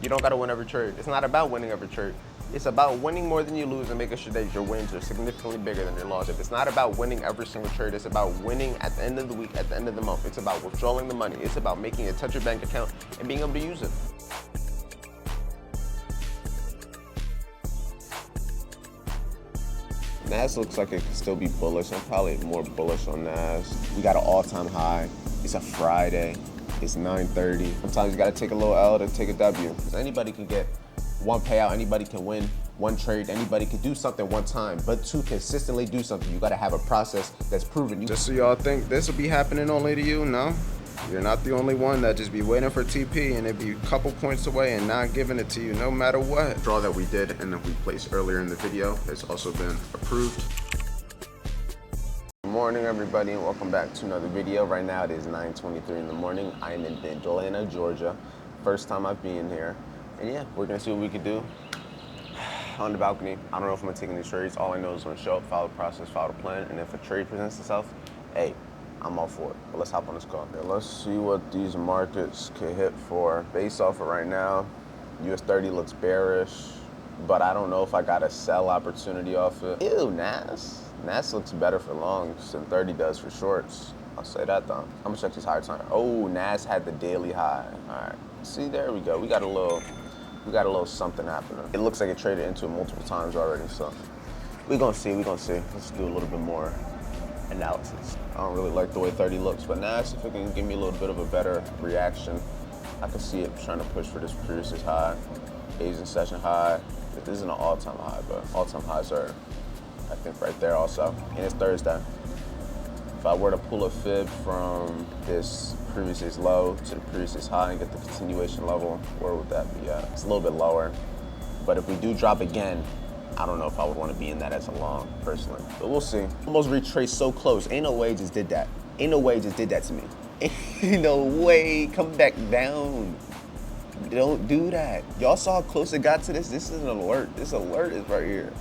You don't gotta win every trade. It's not about winning every trade. It's about winning more than you lose and making sure that your wins are significantly bigger than your losses. It's not about winning every single trade. It's about winning at the end of the week, at the end of the month. It's about withdrawing the money. It's about making it touch your bank account and being able to use it. Nas looks like it could still be bullish. I'm probably more bullish on Nas. We got an all-time high. It's a Friday. It's 9:30. Sometimes you gotta take a little L to take a W. Because anybody can get one payout, anybody can win one trade, anybody can do something one time, but to consistently do something, you gotta have a process that's proven. Just so y'all think this will be happening only to you, no. You're not the only one that just be waiting for TP and it be a couple points away and not giving it to you no matter what. Draw that we did and that we placed earlier in the video has also been approved. Good morning, everybody, and welcome back to another video. Right now it is 9:23 in the morning. I am in Atlanta, Georgia. First time I've been here. And yeah, we're gonna see what we can do on the balcony. I don't know if I'm gonna take any trades. All I know is I'm gonna show up, follow the process, follow the plan, and if a trade presents itself, hey, I'm all for it. But let's hop on this call. Yeah, let's see what these markets could hit for. Based off of right now, US 30 looks bearish, but I don't know if I got a sell opportunity off it. Ew, Nas. Nas looks better for longs than 30 does for shorts. I'll say that though. I'm gonna check these higher time. Oh, Nas had the daily high. All right, see, there we go. We got a little something happening. It looks like it traded into it multiple times already, so we're gonna see. Let's do a little bit more analysis. I don't really like the way 30 looks, but Nas, if it can give me a little bit of a better reaction, I can see it trying to push for this previous high, Asian session high. This isn't an all-time high, but all-time highs are, I think, right there also. And it's Thursday. If I were to pull a fib from this previous low to the previous high and get the continuation level, where would that be at? It's a little bit lower. But if we do drop again, I don't know if I would want to be in that as a long, personally. But we'll see. Almost retraced so close. Ain't no way it just did that. Ain't no way it just did that to me. Ain't no way. Come back down. Don't do that. Y'all saw how close it got to this? This is an alert. This alert is right here.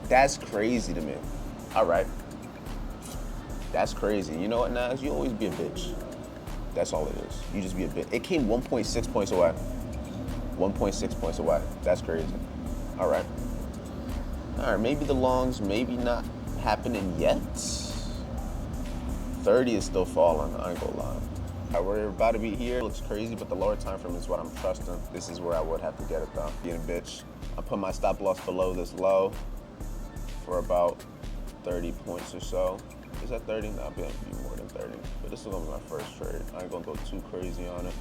That's crazy to me. All right. That's crazy. You know what, Nas? You always be a bitch. That's all it is. You just be a bitch. It came 1.6 points away. 1.6 points away. That's crazy. All right. All right, maybe the longs, maybe not happening yet. 30 is still falling, I ain't gonna lie. All right, we're about to be here. It looks crazy, but the lower time frame is what I'm trusting. This is where I would have to get it though. Being a bitch. I put my stop loss below this low for about 30 points or so. Is that 30? No, it'll be more than 30. But this is gonna be my first trade. I ain't gonna go too crazy on it.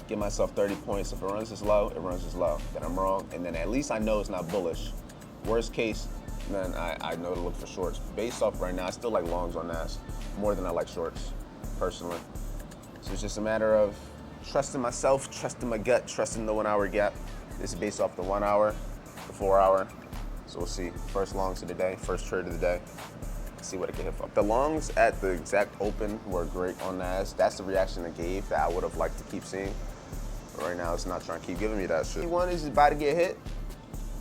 Give myself 30 points. If it runs this low, it runs this low. Then I'm wrong, and then at least I know it's not bullish. Worst case, then I know to look for shorts. Based off right now, I still like longs on Nas more than I like shorts, personally. So it's just a matter of trusting myself, trusting my gut, trusting the 1 hour gap. This is based off the 1 hour, the 4 hour. So we'll see. First longs of the day, first trade of the day. Let's see what it can hit for. The longs at the exact open were great on Nas. That's the reaction it gave that I would have liked to keep seeing. But right now, it's not trying to keep giving me that shit. T1 is about to get hit.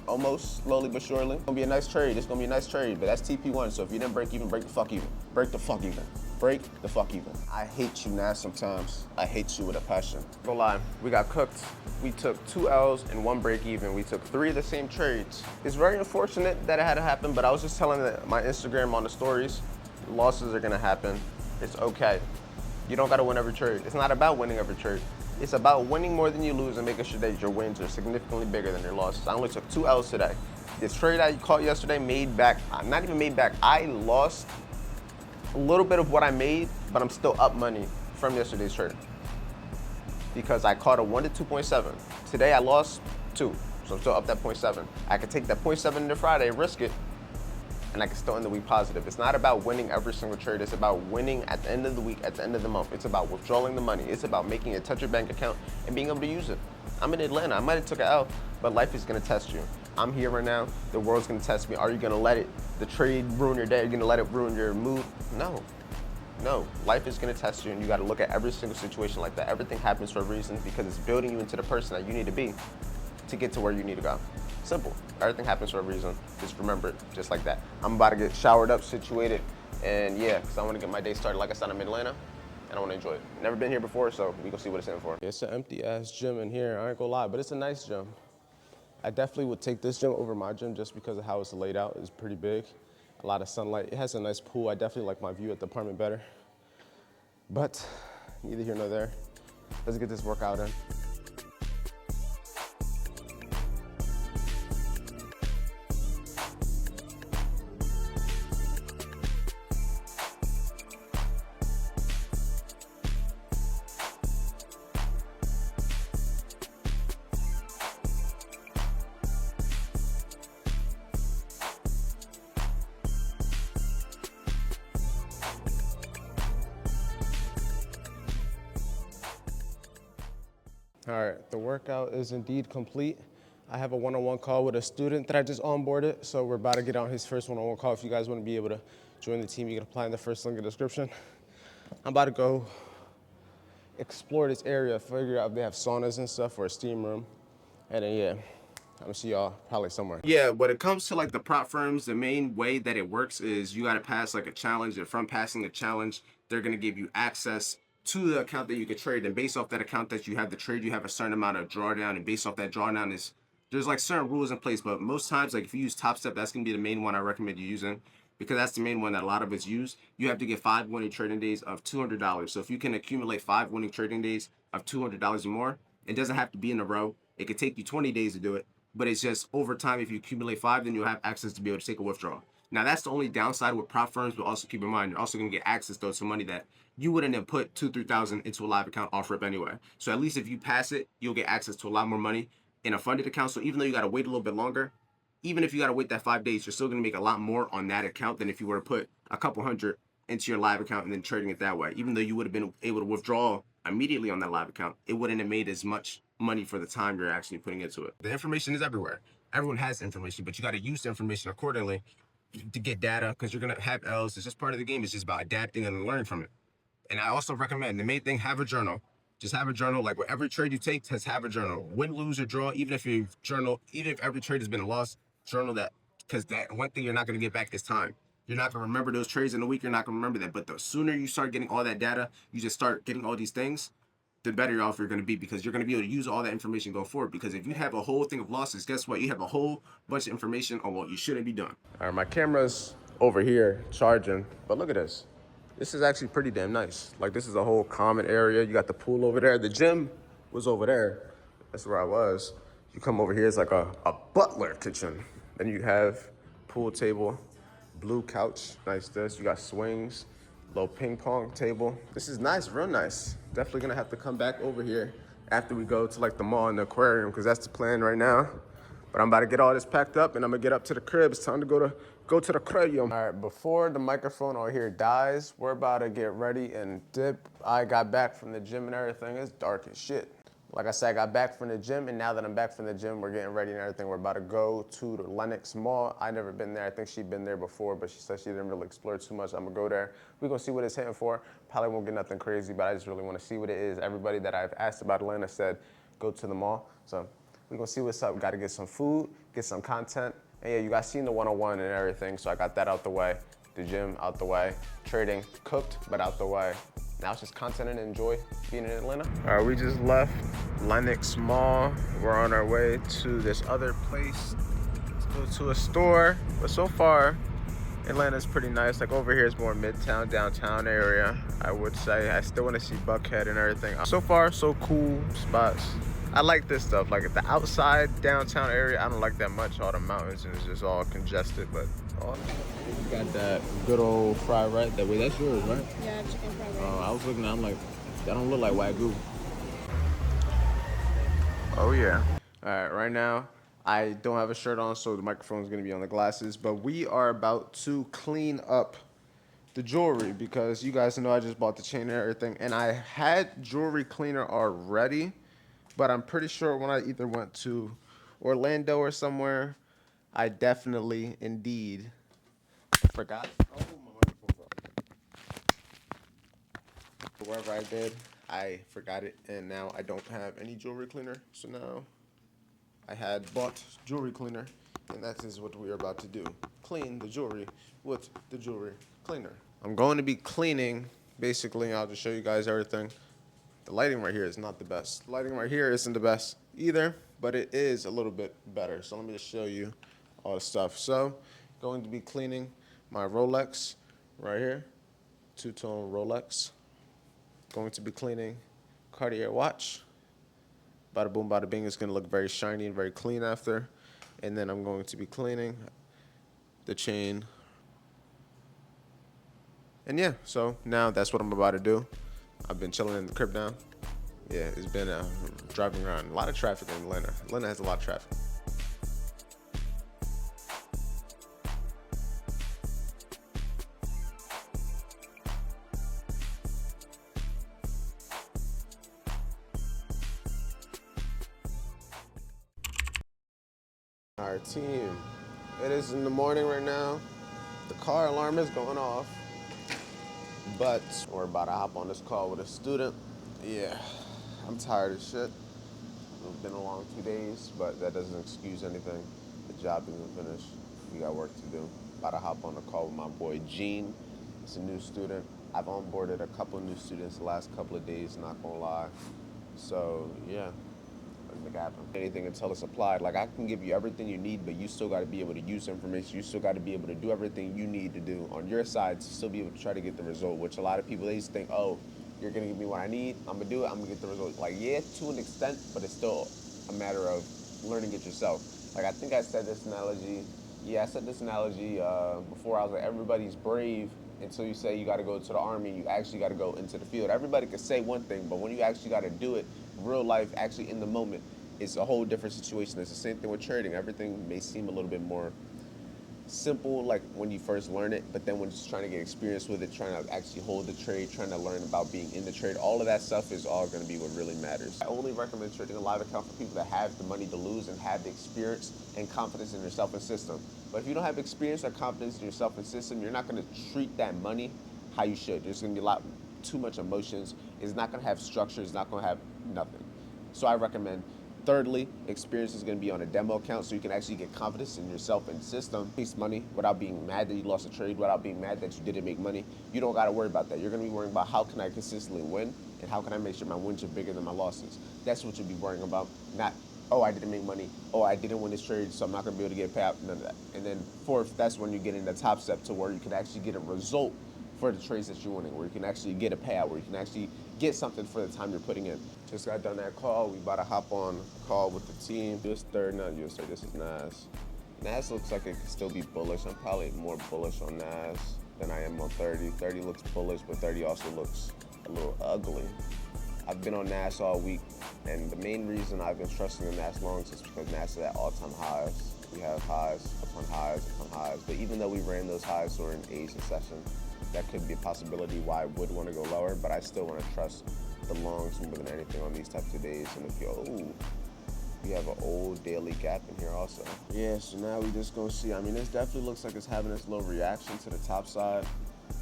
Almost, slowly but surely. It's gonna be a nice trade. It's gonna be a nice trade, but that's TP1, so if you didn't break even, break the fuck even. Break the fuck even. Break the fuck even. I hate you, Nas, sometimes. I hate you with a passion. No lie, we got cooked. We took 2 L's and 1 break even. We took 3 of the same trades. It's very unfortunate that it had to happen, but I was just telling my Instagram on the stories, losses are gonna happen. It's okay. You don't gotta win every trade. It's not about winning every trade. It's about winning more than you lose and making sure that your wins are significantly bigger than your losses. I only took 2 L's today. This trade I caught yesterday made back, not even made back, I lost a little bit of what I made, but I'm still up money from yesterday's trade. Because I caught a 1 to 2.7. Today I lost 2, so I'm still up that 0.7. I could take that 0.7 into Friday, risk it, and I can still end the week positive. It's not about winning every single trade. It's about winning at the end of the week, at the end of the month. It's about withdrawing the money. It's about making it touch your bank account and being able to use it. I'm in Atlanta. I might have took an L, but life is gonna test you. I'm here right now. The world's gonna test me. Are you gonna let the trade ruin your day? Are you gonna let it ruin your mood? No. No, life is gonna test you, and you gotta look at every single situation like that. Everything happens for a reason because it's building you into the person that you need to be to get to where you need to go. Simple. Everything happens for a reason. Just remember it, just like that. I'm about to get showered up, situated, and yeah, because I want to get my day started. Like I said, I'm in Atlanta. and I want to enjoy it. Never been here before, so we gonna see what it's in for. It's an empty ass gym in here. I ain't gonna lie, but it's a nice gym. I definitely would take this gym over my gym just because of how it's laid out. It's pretty big, a lot of sunlight. It has a nice pool. I definitely like my view at the apartment better. But neither here nor there. Let's get this workout in. All right, the workout is indeed complete. I have a one-on-one call with a student that I just onboarded, so we're about to get on his first one-on-one call. If you guys want to be able to join the team, you can apply in the first link in the description. I'm about to go explore this area, figure out if they have saunas and stuff or a steam room, and then yeah, I'm gonna see y'all probably somewhere. Yeah, when it comes to like the prop firms, the main way that it works is you gotta pass like a challenge, and from passing a challenge, they're gonna give you access to the account that you can trade, and based off that account that you have to trade, you have a certain amount of drawdown, and based off that drawdown is, there's like certain rules in place, but most times, like if you use Top Step, that's gonna be the main one I recommend you using, because that's the main one that a lot of us use. You have to get 5 winning trading days of $200. So if you can accumulate 5 winning trading days of $200 or more, it doesn't have to be in a row. It could take you 20 days to do it, but it's just over time. If you accumulate 5, then you'll have access to be able to take a withdrawal. Now that's the only downside with prop firms, but also keep in mind, you're also gonna get access though to money that you wouldn't have put 2,000-3,000 into a live account off rip anyway. So at least if you pass it, you'll get access to a lot more money in a funded account. So even though you gotta wait a little bit longer, even if you gotta wait that 5 days, you're still gonna make a lot more on that account than if you were to put a couple hundred into your live account and then trading it that way. Even though you would have been able to withdraw immediately on that live account, it wouldn't have made as much money for the time you're actually putting into it. The information is everywhere. Everyone has information, but you got to use the information accordingly to get data, because you're gonna have L's. It's just part of the game. It's just about adapting and learning from it. And I also recommend, the main thing, have a journal. Just have a journal. Like with every trade you take, just have a journal. Win, lose, or draw. Even if every trade has been a loss, journal that, because that one thing you're not gonna get back is time. You're not gonna remember those trades in a week. You're not gonna remember that. But the sooner you start getting all that data, you just start getting all these things, the better off you're going to be, because you're going to be able to use all that information going forward. Because if you have a whole thing of losses, guess what? You have a whole bunch of information on what you shouldn't be doing. All right, my camera's over here charging, but look at this. This is actually pretty damn nice. Like, this is a whole common area. You got the pool over there. The gym was over there. That's where I was. You come over here, it's like a butler kitchen. Then you have pool table, blue couch, nice this. You got swings, little ping pong table. This is nice, real nice. Definitely gonna have to come back over here after we go to like the mall and the aquarium, because that's the plan right now. But I'm about to get all this packed up and I'm gonna get up to the crib. It's time to go to the aquarium. All right, before the microphone over here dies, we're about to get ready and dip. I got back from the gym and everything. It's dark as shit. Like I said, I got back from the gym, and now that I'm back from the gym, we're getting ready and everything. We're about to go to the Lenox Mall. I never been there. I think she'd been there before, but she said she didn't really explore too much. I'm gonna go there. We're gonna see what it's hitting for. Probably won't get nothing crazy, but I just really wanna see what it is. Everybody that I've asked about Atlanta said, go to the mall. So we're gonna see what's up. Gotta get some food, get some content. And yeah, you guys seen the one-on-one and everything, so I got that out the way. The gym out the way. Trading cooked, but out the way. Now it's just content and enjoy being in Atlanta. All right, we just left Lenox Mall. We're on our way to this other place to go to a store. But so far, Atlanta's pretty nice. Like over here is more midtown, downtown area, I would say. I still want to see Buckhead and everything. So far, so cool spots. I like this stuff. Like at the outside downtown area, I don't like that much. All the mountains and it's just all congested, but you got that good old fried rice. That way, that's yours, right? Yeah, chicken fried rice. I was looking at, I'm like, that don't look like Wagyu. Oh yeah. All right, right now, I don't have a shirt on, so the microphone's gonna be on the glasses, but we are about to clean up the jewelry, because you guys know I just bought the chain and everything, and I had jewelry cleaner already, but I'm pretty sure when I either went to Orlando or somewhere, I definitely, indeed, forgot. Oh, my microphone's off. Wherever I did, I forgot it, and now I don't have any jewelry cleaner. So now I had bought jewelry cleaner, and that is what we are about to do. Clean the jewelry with the jewelry cleaner. I'm going to be cleaning Basically, I'll just show you guys everything. The lighting right here is not the best. The lighting right here isn't the best either, but it is a little bit better. So let me just show you all the stuff. So, going to be cleaning my Rolex right here, two-tone Rolex. Going to be cleaning Cartier watch. Bada boom, bada bing. It's gonna look very shiny and very clean after. And then I'm going to be cleaning the chain. And yeah, so now that's what I'm about to do. I've been chilling in the crib now. Yeah, it's been driving around. A lot of traffic in Atlanta. Atlanta has a lot of traffic. Our team. It is in the morning right now. The car alarm is going off. But we're about to hop on this call with a student. Yeah, I'm tired as shit. It's been a long 2 days, but that doesn't excuse anything. The job isn't finished. We got work to do. About to hop on a call with my boy Gene. He's a new student. I've onboarded a couple new students the last couple of days, not gonna lie. So yeah, let's make it happen. Anything until it's applied. Like I can give you everything you need, but you still gotta be able to use information. You still gotta be able to do everything you need to do on your side to still be able to try to get the result, which a lot of people, they just think, oh, you're gonna give me what I need, I'm gonna do it, I'm gonna get the result. Like, yeah, to an extent, but it's still a matter of learning it yourself. Like, I think I said this analogy, before. I was like, everybody's brave until you say you gotta go to the army, you actually gotta go into the field. Everybody could say one thing, but when you actually gotta do it, real life, actually in the moment, it's a whole different situation. It's the same thing with trading. Everything may seem a little bit more simple, like when you first learn it, but then when you're just trying to get experience with it, trying to actually hold the trade, trying to learn about being in the trade, all of that stuff is all going to be what really matters. I only recommend trading a live account for people that have the money to lose and have the experience and confidence in yourself and system. But if you don't have experience or confidence in yourself and system, you're not going to treat that money how you should. There's going to be a lot too much emotions. It's not going to have structure. It's not going to have nothing. So I recommend, thirdly, experience is going to be on a demo account so you can actually get confidence in yourself and system. Waste money without being mad that you lost a trade, without being mad that you didn't make money. You don't got to worry about that. You're going to be worrying about how can I consistently win and how can I make sure my wins are bigger than my losses. That's what you'll be worrying about, not, oh, I didn't make money, oh, I didn't win this trade, so I'm not going to be able to get paid out, none of that. And then fourth, that's when you get in the top step to where you can actually get a result for the trades that you're winning, where you can actually get a payout, where you can actually get something for the time you're putting in. Just got done that call. We about to hop on a call with the team. This third, not USA, this is Nas. Nas looks like it could still be bullish. I'm probably more bullish on Nas than I am on 30. 30 looks bullish, but 30 also looks a little ugly. I've been on Nas all week, and the main reason I've been trusting in Nas longs is because Nas is at all-time highs. We have highs upon highs upon highs, but even though we ran those highs during Asian session, that could be a possibility why I would want to go lower, but I still want to trust the longs more than anything on these types of days. And if we have an old daily gap in here also. Yeah, so now we just gonna see. I mean, this definitely looks like it's having this little reaction to the top side,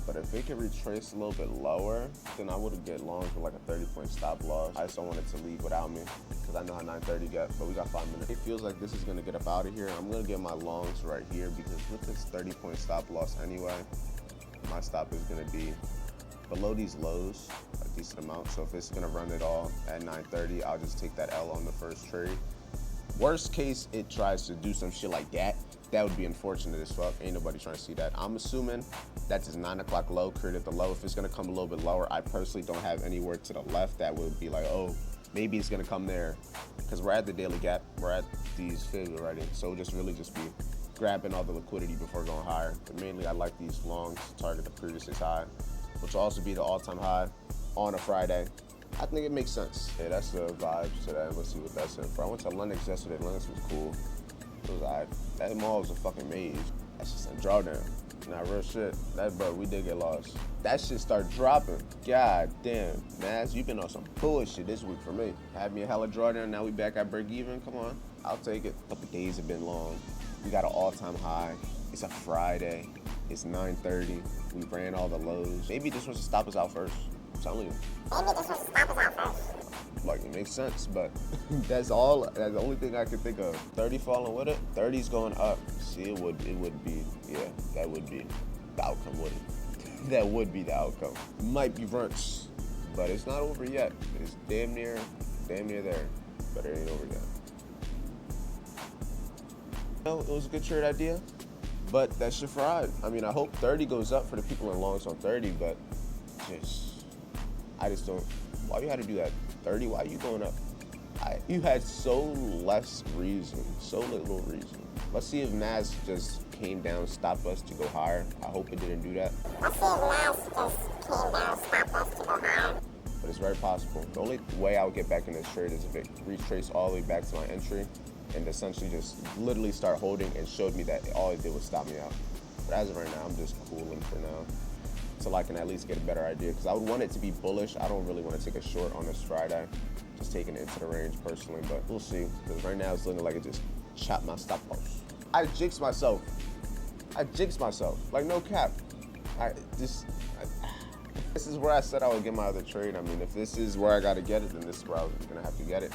but if it can retrace a little bit lower, then I would get longs with like a 30-point stop loss. I just don't want it to leave without me because I know how 930 get, but we got 5 minutes. It feels like this is gonna get up out of here. I'm gonna get my longs right here because with this 30-point stop loss anyway, my stop is going to be below these lows a decent amount. So if it's going to run it all at 930, I'll just take that L on the first trade. Worst case, it tries to do some shit like that. That would be unfortunate as fuck. Ain't nobody trying to see that. I'm assuming that's his 9 o'clock low, created the low. If it's going to come a little bit lower, I personally don't have anywhere to the left that would be like, oh, maybe it's going to come there. Because we're at the daily gap. We're at these fibs already. So just really just be grabbing all the liquidity before going higher. But mainly I like these longs to target the previous high, which will also be the all-time high on a Friday. I think it makes sense. Yeah, that's the vibes today. Let's see what that's in for. I went to Lennox yesterday. Lennox was cool. It was alright. That mall was a fucking maze. That's just a drawdown. Nah, real shit. That, bro, we did get lost. That shit start dropping. God damn. Nas, you been on some bullshit this week for me. Had me a hella drawdown. Now we back at break even. Come on. I'll take it. A couple days have been long. We got an all-time high. It's a Friday. It's 9:30. We ran all the lows. Maybe this was to stop us out first. I'm telling you. Maybe this was to stop us out first. Like, it makes sense, but that's the only thing I can think of. 30 falling with it. 30's going up. See, it would be, yeah, that would be the outcome with it. that would be the outcome. Might be brunch, but it's not over yet. It's damn near there, but it ain't over yet. It was a good trade idea, but that shit fried. I mean, I hope 30 goes up for the people in longs on 30, but I just don't. Why you had to do that? 30, why you going up? You had so little reason. Let's see if Nas just came down, stopped us to go higher. I hope it didn't do that. Let's see if Nas just came down, stopped us to go higher. But it's very possible. The only way I would get back in this trade is if it retraced all the way back to my entry and essentially just literally start holding and showed me that all it did was stop me out. But as of right now, I'm just cooling for now until I can at least get a better idea, because I would want it to be bullish. I don't really want to take a short on this Friday, just taking it into the range personally, but we'll see, because right now it's looking like it just chopped my stop loss. I jinxed myself, like no cap. This is where I said I would get my other trade. I mean, if this is where I got to get it, then this is where I was gonna have to get it.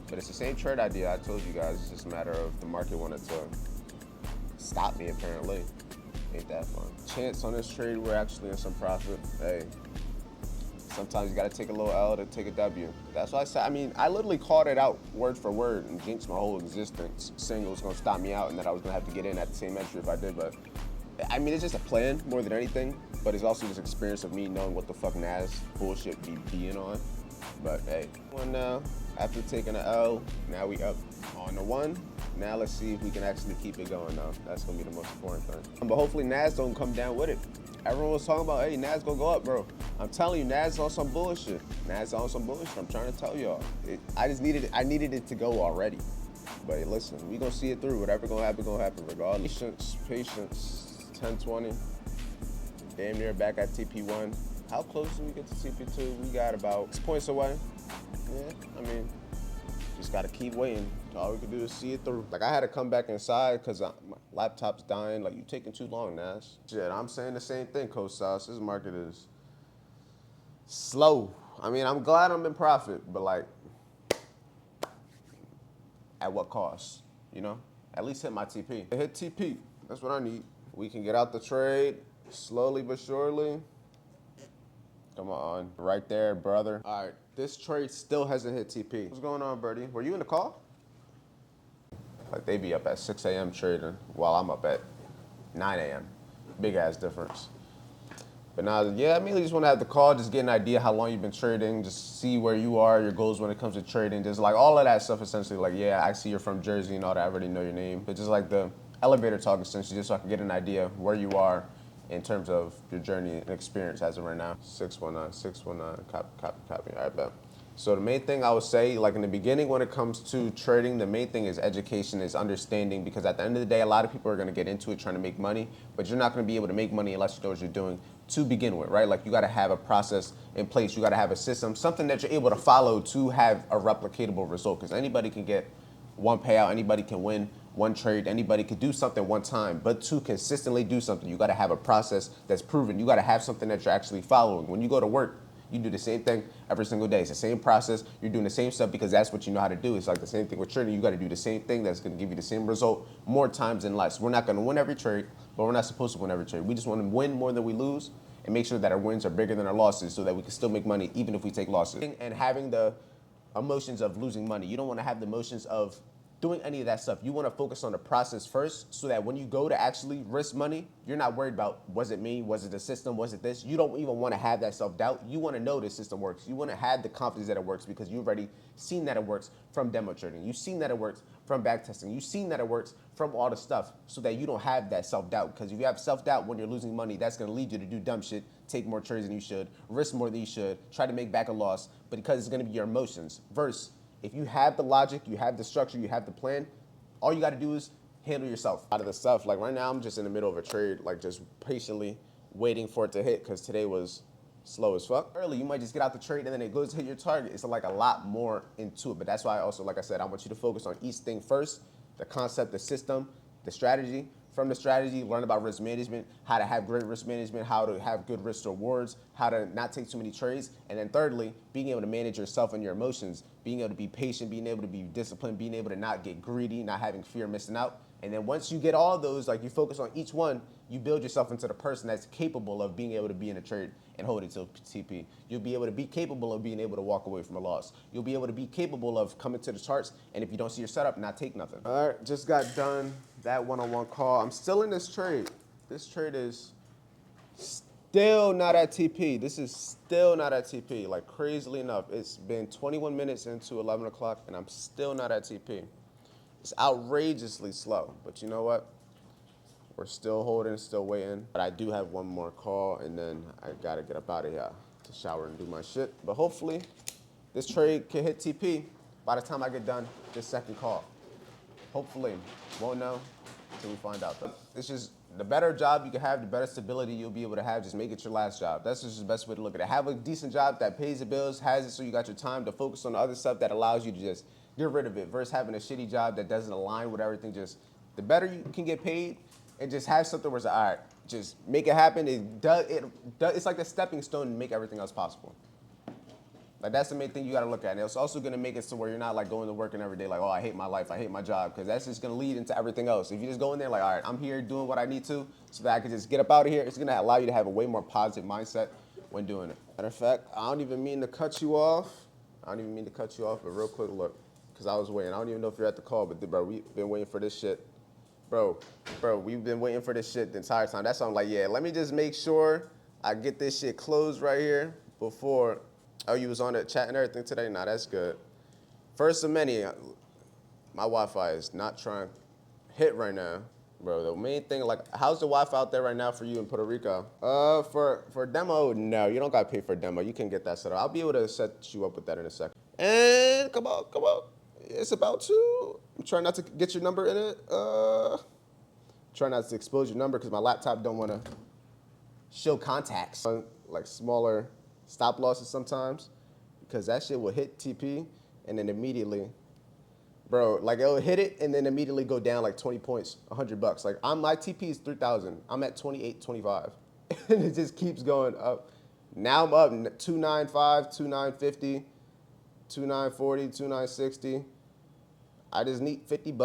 But it's the same trade idea I told you guys. It's just a matter of the market wanted to stop me, apparently. Ain't that fun. Chance on this trade, we're actually in some profit. Hey, sometimes you gotta take a little L to take a W. That's why I said, I mean, I literally called it out word for word and jinxed my whole existence, saying it was gonna stop me out and that I was gonna have to get in at the same entry if I did. But I mean, it's just a plan more than anything, but it's also just experience of me knowing what the fuck Nas bullshit be being on. But hey, one now, after taking an L, now we up on the one. Now let's see if we can actually keep it going now. That's gonna be the most important thing. But hopefully Nas don't come down with it. Everyone was talking about, hey, Nas gonna go up, bro. I'm telling you, Nas on some bullshit. Nas on some bullshit. I'm trying to tell y'all. I needed it to go already. But hey, listen, we gonna see it through. Whatever gonna happen regardless. Patience, 1020. Damn near back at TP1. How close do we get to TP2? We got about 6 points away. Yeah, I mean, just gotta keep waiting. All we can do is see it through. Like, I had to come back inside because my laptop's dying. Like, you taking too long, Nas. Shit, I'm saying the same thing, Coach Sauce. This market is slow. I mean, I'm glad I'm in profit, but like, at what cost? You know? At least hit my TP. Hit TP. That's what I need. We can get out the trade slowly but surely. Come on. Right there, brother. All right. This trade still hasn't hit TP. What's going on, Birdie? Were you in the call? Like, they be up at 6 a.m. trading while I'm up at 9 a.m. Big ass difference. But now, yeah, I mainly just want to have the call, just get an idea how long you've been trading, just see where you are, your goals when it comes to trading, just like all of that stuff essentially. Like, yeah, I see you're from Jersey and all that, I already know your name. But just like the elevator talk essentially, just so I can get an idea where you are in terms of your journey and experience as of right now. 619, copy. All right, bet. So the main thing I would say, like in the beginning when it comes to trading, the main thing is education, is understanding, because at the end of the day, a lot of people are gonna get into it trying to make money, but you're not gonna be able to make money unless you know what you're doing to begin with, right? Like, you gotta have a process in place, you gotta have a system, something that you're able to follow to have a replicatable result, because anybody can get one payout, anybody can win one trade, anybody could do something one time, but to consistently do something, you gotta have a process that's proven. You gotta have something that you're actually following. When you go to work, you do the same thing every single day. It's the same process. You're doing the same stuff because that's what you know how to do. It's like the same thing with trading. You got to do the same thing that's going to give you the same result more times than less. We're not going to win every trade, but we're not supposed to win every trade. We just want to win more than we lose and make sure that our wins are bigger than our losses so that we can still make money even if we take losses. And having the emotions of losing money. You don't want to have the emotions of doing any of that stuff. You want to focus on the process first so that when you go to actually risk money, you're not worried about, was it me? Was it the system? Was it this? You don't even want to have that self-doubt. You want to know the system works. You want to have the confidence that it works because you've already seen that it works from demo trading. You've seen that it works from back testing. You've seen that it works from all the stuff so that you don't have that self-doubt. Because if you have self-doubt when you're losing money, that's going to lead you to do dumb shit, take more trades than you should, risk more than you should, try to make back a loss, but because it's going to be your emotions. Versus, if you have the logic, you have the structure, you have the plan, all you got to do is handle yourself. Out of the stuff, like right now, I'm just in the middle of a trade, like just patiently waiting for it to hit because today was slow as fuck. Early, you might just get out the trade and then it goes to hit your target. It's like a lot more into it, but that's why I also, like I said, I want you to focus on each thing first, the concept, the system, the strategy. From the strategy, learn about risk management, how to have great risk management, how to have good risk rewards, how to not take too many trades. And then thirdly, being able to manage yourself and your emotions being able to be patient, being able to be disciplined, being able to not get greedy, not having fear of missing out. And then once you get all those, like you focus on each one, you build yourself into the person that's capable of being able to be in a trade and hold it to TP. You'll be able to be capable of being able to walk away from a loss. You'll be able to be capable of coming to the charts, and if you don't see your setup, not take nothing. All right, just got done that one-on-one call. I'm still in this trade. This trade is still not at TP. This is still not at TP. Like, crazily enough, it's been 21 minutes into 11 o'clock, and I'm still not at TP. It's outrageously slow, but you know what? We're still holding, still waiting. But I do have one more call, and then I gotta get up out of here to shower and do my shit. But hopefully, this trade can hit TP by the time I get done this second call. Hopefully. Won't know until we find out. But it's just, the better job you can have, the better stability you'll be able to have. Just make it your last job. That's just the best way to look at it. Have a decent job that pays the bills, has it so you got your time to focus on the other stuff that allows you to just get rid of it, versus having a shitty job that doesn't align with everything. Just the better you can get paid and just have something where it's all right, just make it happen. It's like the stepping stone to make everything else possible. Like, that's the main thing you gotta look at. And it's also gonna make it so where you're not like going to work and every day like, oh, I hate my life, I hate my job, because that's just gonna lead into everything else. If you just go in there like, all right, I'm here doing what I need to so that I can just get up out of here, it's gonna allow you to have a way more positive mindset when doing it. Matter of fact, I don't even mean to cut you off. But real quick look, because I was waiting. I don't even know if you're at the call, but bro, we've been waiting for this shit. Bro, we've been waiting for this shit the entire time. That's why I'm like, yeah, let me just make sure I get this shit closed right here before. Oh, you was on the chat and everything today? Nah, that's good. First of many, my Wi-Fi is not trying to hit right now. Bro, the main thing, like, how's the Wi-Fi out there right now for you in Puerto Rico? For demo, no, you don't gotta pay for a demo. You can get that set up. I'll be able to set you up with that in a second. And come on. It's about to. I'm trying not to get your number in it. Try not to expose your number because my laptop don't want to show contacts. Like smaller stop losses sometimes, because that shit will hit TP and then immediately, bro, like it'll hit it and then immediately go down like 20 points, $100. Like my TP is 3,000. I'm at 28.25, and it just keeps going up. Now I'm up 295, 2950, 2940, 2960. I just need $50,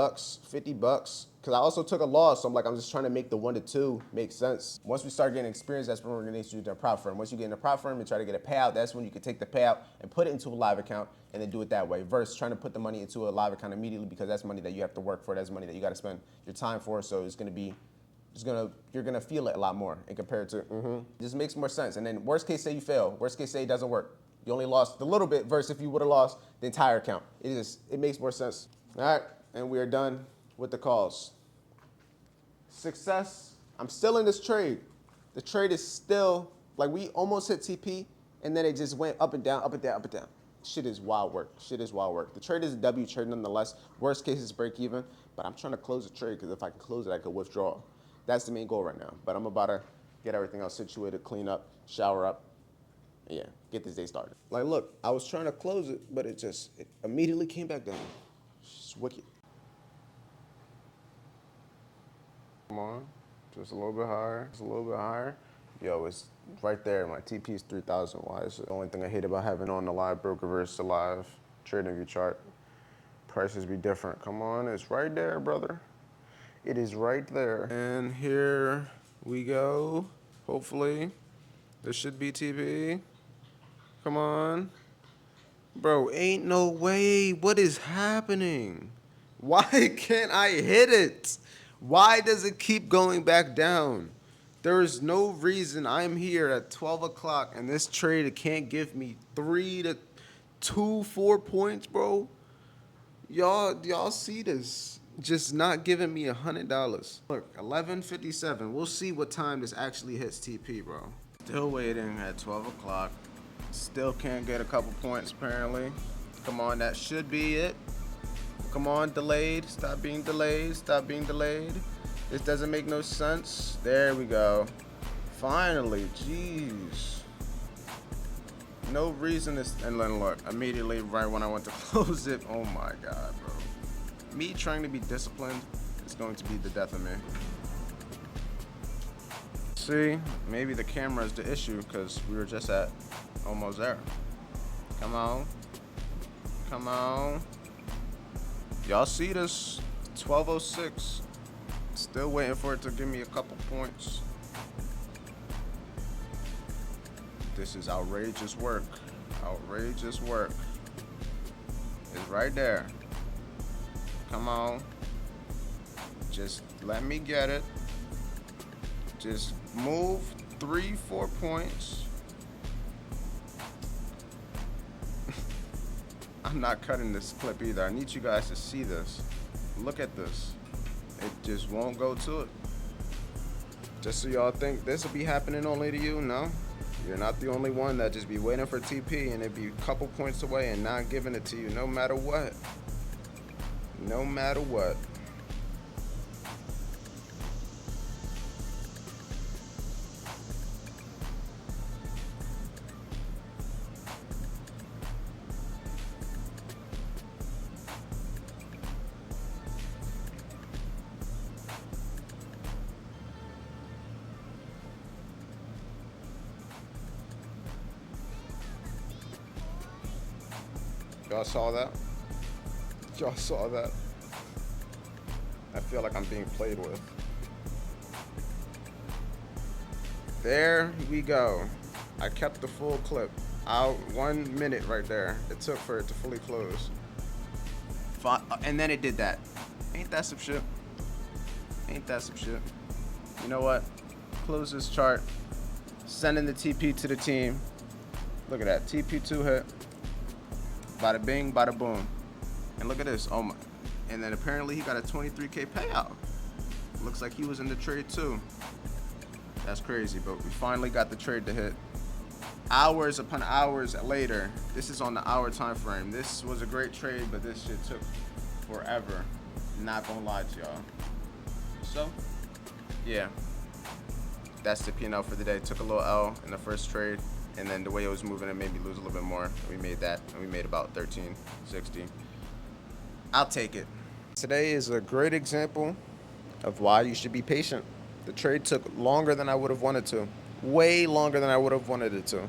because I also took a loss, so I'm just trying to make the 1 to 2 make sense. Once we start getting experience, that's when we're gonna need to do a prop firm. Once you get in a prop firm and try to get a payout, that's when you can take the payout and put it into a live account and then do it that way, versus trying to put the money into a live account immediately, because that's money that you have to work for, that's money that you gotta spend your time for, so you're gonna feel it a lot more in compared to, it just makes more sense. And then worst case say you fail, worst case say it doesn't work. You only lost a little bit versus if you would've lost the entire account. It makes more sense. All right, and we are done with the calls. Success, I'm still in this trade. The trade is still, like we almost hit TP and then it just went up and down, up and down, up and down. Shit is wild work, The trade is a W trade nonetheless. Worst case is break even, but I'm trying to close the trade because if I can close it, I could withdraw. That's the main goal right now. But I'm about to get everything else situated, clean up, shower up, yeah, get this day started. Like look, I was trying to close it, but it immediately came back down. It's wicked. Come on, just a little bit higher, Yo, it's right there. My TP is 3,000. Why is it? The only thing I hate about having on the live broker versus the live trading view chart, prices be different. Come on, it's right there, brother. It is right there. And here we go. Hopefully, this should be TP. Come on. Bro, ain't no way. What is happening? Why can't I hit it? Why does it keep going back down? There is no reason I'm here at 12 o'clock and this trade can't give me 3 to 4 points, bro. Y'all see this? Just not giving me $100. Look, 11:57. We'll see what time this actually hits TP, bro. Still waiting at 12 o'clock. Still can't get a couple points, apparently. Come on, that should be it. Come on, delayed. Stop being delayed. This doesn't make no sense. There we go. Finally, jeez. No reason to, and then look, immediately right when I went to close it, oh my God, bro. Me trying to be disciplined is going to be the death of me. See, maybe the camera is the issue because we were just at almost there. Come on. Come on. Y'all see this? 12:06. Still waiting for it to give me a couple points. This is outrageous work. Outrageous work. It's right there. Come on. Just let me get it. Just move 3-4 points. I'm not cutting this clip either. I need you guys to see this. Look at this. It just won't go to it. Just so y'all think this will be happening only to you, no. You're not the only one that just be waiting for TP and it be a couple points away and not giving it to you no matter what. No matter what. Y'all saw that? Y'all saw that? I feel like I'm being played with. There we go. I kept the full clip. Out 1 minute right there. It took for it to fully close. And then it did that. Ain't that some shit? Ain't that some shit? You know what? Close this chart. Sending the TP to the team. Look at that. TP2 hit. Bada bing, bada boom. And look at this. Oh my. And then apparently he got a 23K payout. Looks like he was in the trade too. That's crazy, but we finally got the trade to hit. Hours upon hours later. This is on the hour time frame. This was a great trade, but this shit took forever. Not gonna lie to y'all. So, yeah. That's the P&L for the day. Took a little L in the first trade. And then the way it was moving, it made me lose a little bit more. We made that, and we made about 1360. I'll take it. Today is a great example of why you should be patient. The trade took longer than I would have wanted to. Way longer than I would have wanted it to.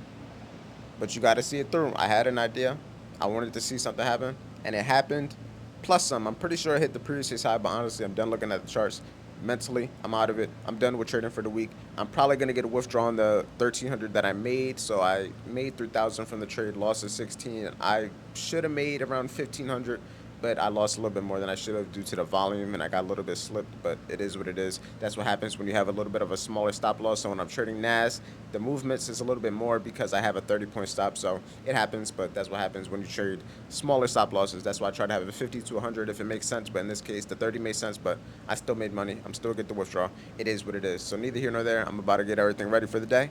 But you got to see it through. I had an idea. I wanted to see something happen, and it happened. Plus some. I'm pretty sure I hit the previous high, but honestly, I'm done looking at the charts. Mentally, I'm out of it. I'm done with trading for the week. I'm probably going to get a withdrawal on the 1,300 that I made. So I made 3,000 from the trade, lost to 16. I should have made around 1,500, but I lost a little bit more than I should have due to the volume, and I got a little bit slipped, but it is what it is. That's what happens when you have a little bit of a smaller stop loss. So when I'm trading NAS, the movements is a little bit more because I have a 30-point stop. So it happens, but that's what happens when you trade smaller stop losses. That's why I try to have a 50 to 100 if it makes sense. But in this case, the 30 made sense, but I still made money. I'm still get the withdrawal. It is what it is. So neither here nor there. I'm about to get everything ready for the day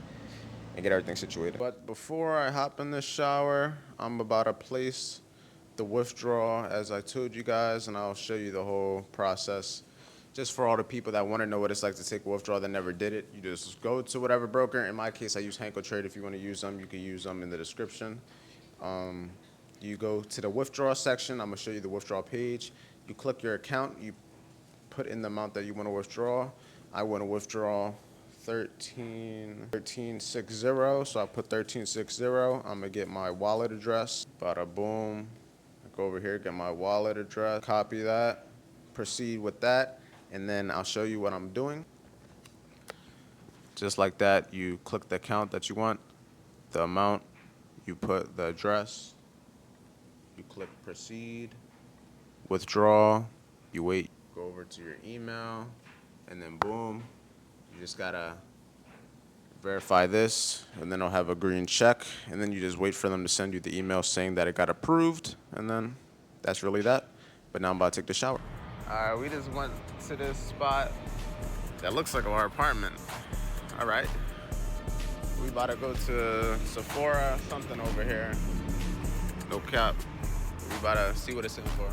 and get everything situated. But before I hop in the shower, I'm about to place the withdrawal as I told you guys, and I'll show you the whole process. Just for all the people that want to know what it's like to take a withdrawal that never did it, you just go to whatever broker. In my case, I use Hanko Trade. If you want to use them, you can use them in the description. You go to the withdrawal section. I'm going to show you the withdrawal page. You click your account. You put in the amount that you want to withdraw. I want to withdraw 1360, so I put 1360. I'm going to get my wallet address. Bada boom. Go over here, get my wallet address, copy that, proceed with that, and then I'll show you what I'm doing. Just like that, you click the account that you want, the amount, you put the address, you click proceed, withdraw, you wait, go over to your email, and then boom, you just gotta verify this, and then I'll have a green check, and then you just wait for them to send you the email saying that it got approved, and then that's really that. But now I'm about to take the shower. All right, we just went to this spot that looks like our apartment. All right, we about to go to Sephora, something over here. No cap. We about to see what it's in for.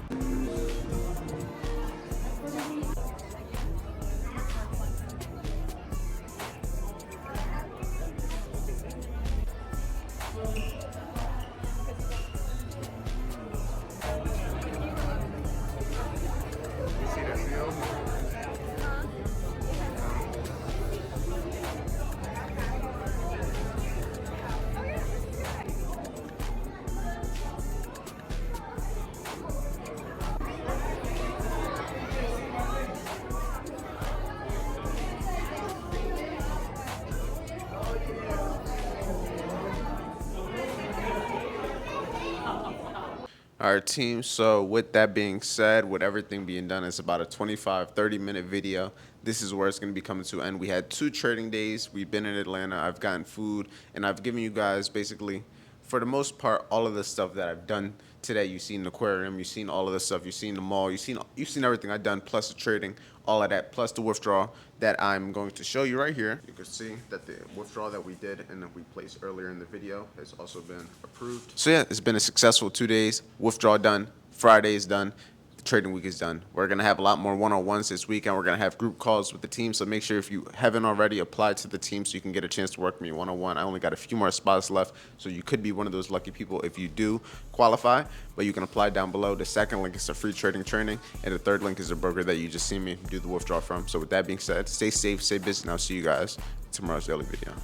All right, team. So with that being said, with everything being done, it's about a 25-30 minute video. This is where it's going to be coming to an end. We had 2 trading days. We've been in Atlanta. I've gotten food, and I've given you guys basically, for the most part, all of the stuff that I've done today. You've seen the aquarium. You've seen all of the stuff. You've seen the mall. You've seen everything I've done, plus the trading, all of that, plus the withdrawal that I'm going to show you right here. You can see that the withdrawal that we did and that we placed earlier in the video has also been approved. So yeah, it's been a successful 2 days. Withdrawal done. Friday is done. Trading week is done. We're going to have a lot more one-on-ones this week, and we're going to have group calls with the team. So make sure if you haven't already applied to the team so you can get a chance to work with me one-on-one. I only got a few more spots left, so you could be one of those lucky people if you do qualify. But you can apply down below. The second link is a free trading training, and the third link is a broker that you just see me do the withdrawal from. So with that being said, stay safe, stay busy, and I'll see you guys in tomorrow's daily video.